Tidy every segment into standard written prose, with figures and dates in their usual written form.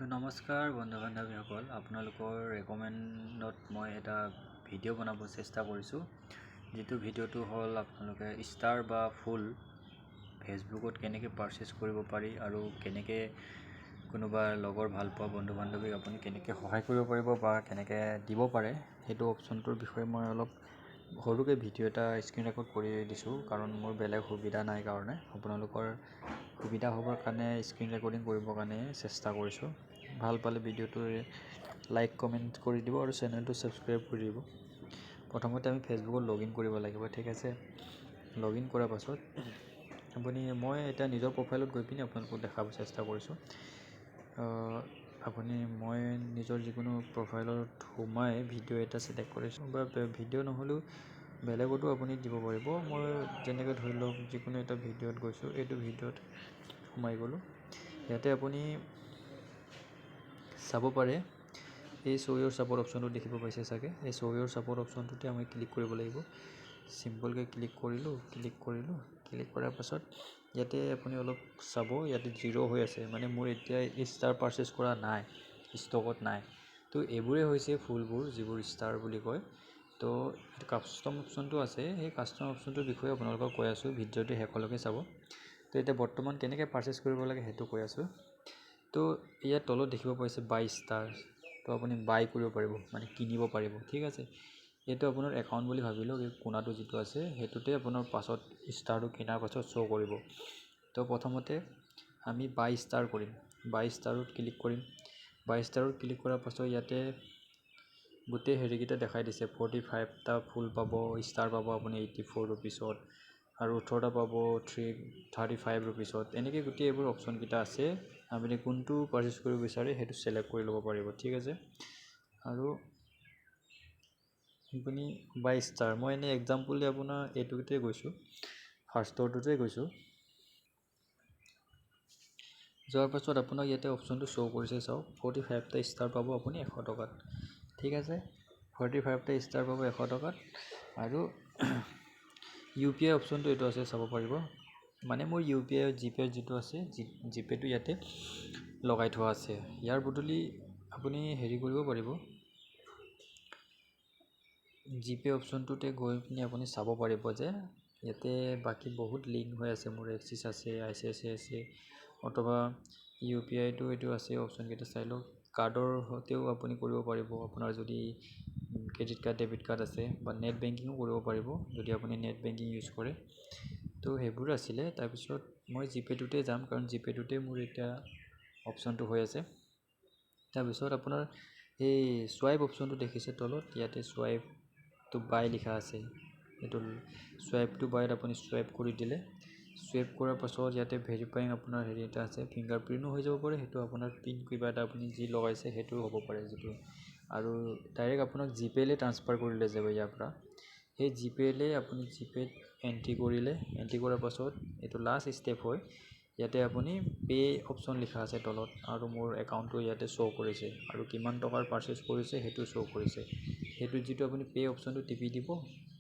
নমস্কাৰ বন্ধু বান্ধৱীসকল, আপোনালোকৰ ৰেকমেণ্ডত মই এটা ভিডিঅ' বনাব চেষ্টা কৰিছোঁ। যিটো ভিডিঅ'টো হ'ল আপোনালোকে ষ্টাৰ বা ফুল ফেচবুকত কেনেকৈ পাৰচেছ কৰিব পাৰি আৰু কেনেকৈ কোনোবা লগৰ ভালপোৱা বন্ধু বান্ধৱীক আপুনি কেনেকৈ সহায় কৰিব পাৰিব বা কেনেকৈ দিব পাৰে, সেইটো অপশ্যনটোৰ বিষয়ে মই অলপ সৰুকৈ ভিডিঅ' এটা স্ক্ৰীন ৰেকৰ্ড কৰি দিছোঁ। কাৰণ মোৰ বেলেগ সুবিধা নাই কাৰণে আপোনালোকৰ সুবিধা হ'বৰ কাৰণে স্ক্ৰীন ৰেকৰ্ডিং কৰিবৰ কাৰণে চেষ্টা কৰিছোঁ। ভাল পালে ভিডিঅ'টো লাইক কমেণ্ট কৰি দিব আৰু চেনেলটো ছাবস্ক্ৰাইব কৰি দিব। প্ৰথমতে আমি ফেচবুকত লগ ইন কৰিব লাগিব, ঠিক আছে। লগ ইন কৰাৰ পাছত মই এতিয়া নিজৰ প্ৰফাইলত গৈ পিনি আপোনালোকক দেখাব চেষ্টা কৰিছোঁ। মই নিজৰ যিকোনো প্ৰফাইলত সোমাই ভিডিঅ' এটা চিলেক্ট কৰিছোঁ, বা ভিডিঅ' নহ'লেও বেলেগতো আপুনি দিব পাৰিব। মই যেনেকৈ ধৰি লওক যিকোনো এটা ভিডিঅ'ত গৈছোঁ, এইটো ভিডিঅ'ত সোমাই গ'লোঁ। ইয়াতে আপুনি চাব পাৰে এই শ্ব' ইয়ৰ ছাপোৰ্ট অপশ্যনটো দেখিব পাইছে চাগে। এই শ্ব' ইয়ৰ ছাপোৰ্ট অপশ্যনটোতে আমি ক্লিক কৰিব লাগিব। চিম্পলকৈ ক্লিক কৰাৰ পাছত ইয়াতে আপুনি অলপ চাব, ইয়াতে 0 হৈ আছে, মানে মোৰ এতিয়া ষ্টাৰ পাৰচেছ কৰা নাই, ষ্টকত নাই। তো এইবোৰেই হৈছে ফুলবোৰ, যিবোৰ ষ্টাৰ বুলি কয়। তো কাষ্টম অপশ্যনটো আছে, সেই কাষ্টম অপশ্যনটোৰ বিষয়ে আপোনালোকক কৈ আছোঁ, ভিডিঅ'টো শেষলৈকে চাব। তো এতিয়া বৰ্তমান কেনেকৈ পাৰচেছ কৰিব লাগে সেইটো কৈ আছোঁ। তো ইয়াত তলত দেখিব পাইছে বাই ষ্টাৰ, তো আপুনি বাই কৰিব পাৰিব, মানে কিনিব পাৰিব, ঠিক আছে। এইটো আপোনাৰ একাউণ্ট বুলি ভাবি লওক, এই কোণাটো যিটো আছে সেইটোতে আপোনাৰ পাছত ষ্টাৰটো কিনাৰ পাছত শ্ব' কৰিব। তো প্ৰথমতে আমি বাই ষ্টাৰ কৰিম, বাই ষ্টাৰত ক্লিক কৰিম। বাই ষ্টাৰত ক্লিক কৰাৰ পাছত ইয়াতে গোটেই হেৰিকেইটা দেখাই দিছে। 45টা ফুল পাব, ষ্টাৰ পাব আপুনি 84 ৰুপিছত, আৰু 18টা পাব 35 ৰুপিছত। এনেকৈ গোটেই এইবোৰ অপশ্যনকেইটা আছে। আপুনি কোনটো পাৰচেছ কৰিব বিচাৰে সেইটো চিলেক্ট কৰি ল'ব পাৰিব, ঠিক আছে। আৰু আপুনি বাই ষ্টাৰ, মই এনেই এক্সাম্পল আপোনাৰ এইটোতে গৈছোঁ, ফাৰ্ষ্টৰটোতে গৈছোঁ। যোৱাৰ পাছত আপোনাক ইয়াতে অপশ্যনটো শ্ব' কৰিছে, চাওক 45টা ষ্টাৰ পাব আপুনি 100 টকাত, ঠিক আছে। 45টা ষ্টাৰ পাব 100 টকাত। আৰু UPI অপশ্যনটো এইটো আছে, চাব পাৰিব। মানে মোৰ UPI জিপে যিটো আছে, জিপেটো ইয়াতে লগাই থোৱা আছে। ইয়াৰ বদলি আপুনি হেৰি কৰিব পাৰিব, জিপে অপশ্যনটোতে গৈ পিনি আপুনি চাব পাৰিব যে ইয়াতে বাকী বহুত লিংক হৈ আছে, মোৰ এক্সিছ আছে, ICICI আছে, অথবা UPIটো এইটো আছে। অপশ্যনকেইটা চাই লওক। কাৰ্ডৰ সৈতেও আপুনি কৰিব পাৰিব, আপোনাৰ যদি ক্ৰেডিট কাৰ্ড ডেবিট কাৰ্ড আছে, বা নেট বেংকিঙো কৰিব পাৰিব যদি আপুনি নেট বেংকিং ইউজ কৰে। তো সেইবোৰ আছিলে। তাৰপিছত মই জিপেটোতে যাম, কাৰণ জিপেটোতে মোৰ এতিয়া অপশ্যনটো হৈ আছে। তাৰপিছত আপোনাৰ এই চুৱাইপ অপশ্যনটো দেখিছে তলত, ইয়াতে চুৱাইপ টু বাই লিখা আছে। এইটো চুৱাইপ টু বাইত আপুনি চুৱাইপ কৰি দিলে, চুৱাইপ কৰাৰ পাছত ইয়াতে ভেৰিফাইং আপোনাৰ হেৰি এটা আছে, ফিংগাৰ প্ৰিণ্টো হৈ যাব পাৰে, সেইটো আপোনাৰ পিন কিবা এটা আপুনি যি লগাইছে সেইটো হ'ব পাৰে যিটো। আৰু ডাইৰেক্ট আপোনাক জিপে'লৈ ট্ৰান্সফাৰ কৰিলে যাব ইয়াৰ পৰা। সেই জিপে'লৈ আপুনি জিপে'ত এণ্ট্ৰি কৰিলে, এণ্ট্ৰি কৰাৰ পাছত এইটো লাষ্ট ষ্টেপ হয়। ইয়াতে আপুনি পে' অপশ্যন লিখা আছে তলত, আৰু মোৰ একাউণ্টটো ইয়াতে শ্ব' কৰিছে, আৰু কিমান টকাৰ পাৰচেছ কৰিছে সেইটো শ্ব' কৰিছে। সেইটো যিটো আপুনি পে' অপশ্যনটো টিপি দিব,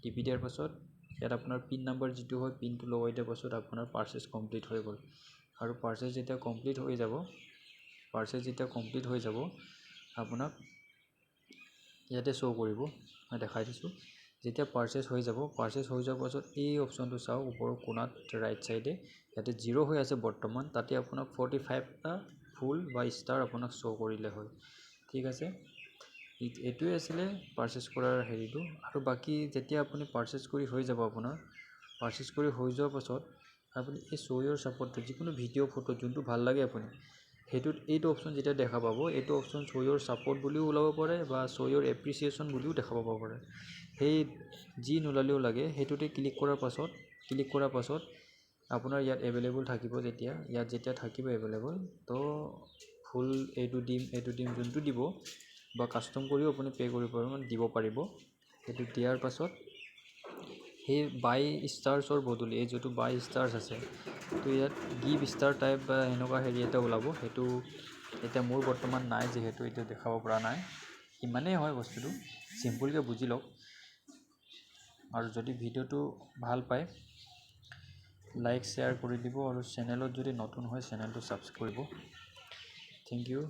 টিপি দিয়াৰ পাছত ইয়াত আপোনাৰ পিন নাম্বাৰ যিটো হয়, পিনটো লগাই দিয়াৰ পাছত আপোনাৰ পাৰচেছ কমপ্লিট হৈ গ'ল। আৰু পাৰচেছ যেতিয়া কমপ্লিট হৈ যাব, আপোনাক ইয়াতে শ্ব' কৰিব, মই দেখাই দিছোঁ। যেতিয়া পাৰচেছ হৈ যাব, পাৰচেছ হৈ যোৱাৰ পাছত এই অপশ্যনটো চাওক, ওপৰৰ কোণাত ৰাইট চাইডে ইয়াতে 0 হৈ আছে বৰ্তমান, তাতে আপোনাক 45টা ফুল বা ষ্টাৰ আপোনাক শ্ব' কৰিলে হয়, ঠিক আছে। এইটোৱে আছিলে পাৰচেছ কৰাৰ হেৰিটো। আৰু বাকী যেতিয়া আপুনি পাৰচেছ কৰি হৈ যাব, আপোনাৰ পাৰচেছ কৰি হৈ যোৱাৰ পাছত আপুনি এই শ্ব' ইয়ৰ ছাপোৰ্টটো, যিকোনো ভিডিঅ' ফটো যোনটো ভাল লাগে আপুনি সেইটোত এইটো অপশ্যন যেতিয়া দেখা পাব, এইটো অপশ্যন শ্ব' ইয়ৰ ছাপোৰ্ট বুলিও ওলাব পাৰে, বা শ্ব' ইয়ৰ এপ্ৰিচিয়েশ্যন বুলিও দেখাব পাৰে। সেই যি নোলালেও লাগে, সেইটোতে ক্লিক কৰাৰ পাছত আপোনাৰ ইয়াত এভেইলেবল থাকিব। যেতিয়া থাকিব এভেইলেবল, তো ফুল এইটো দিম যোনটো দিব, বা কাষ্টম কৰিও আপুনি পে' কৰিব পাৰিব, মানে দিব পাৰিব। সেইটো দিয়াৰ পাছত সেই বাই ষ্টাৰ্ছৰ বদলি এই যিটো বাই ষ্টাৰ্ছ আছে, তো ইয়াত গিভ ষ্টাৰ টাইপ বা এনেকুৱা হেৰি এটা ওলাব। সেইটো এতিয়া মোৰ বৰ্তমান নাই, যিহেতু এইটো দেখাব পৰা নাই। ইমানেই হয় বস্তুটো, চিম্পুলকৈ বুজি লওক। আৰু যদি ভিডিঅ'টো ভাল পায়, লাইক শ্বেয়াৰ কৰি দিব, আৰু চেনেলত যদি নতুন হয় চেনেলটো ছাবস্ক্ৰাইব কৰিব। Thank you.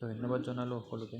ধন্যবাদ জনালোঁ সকলোকে।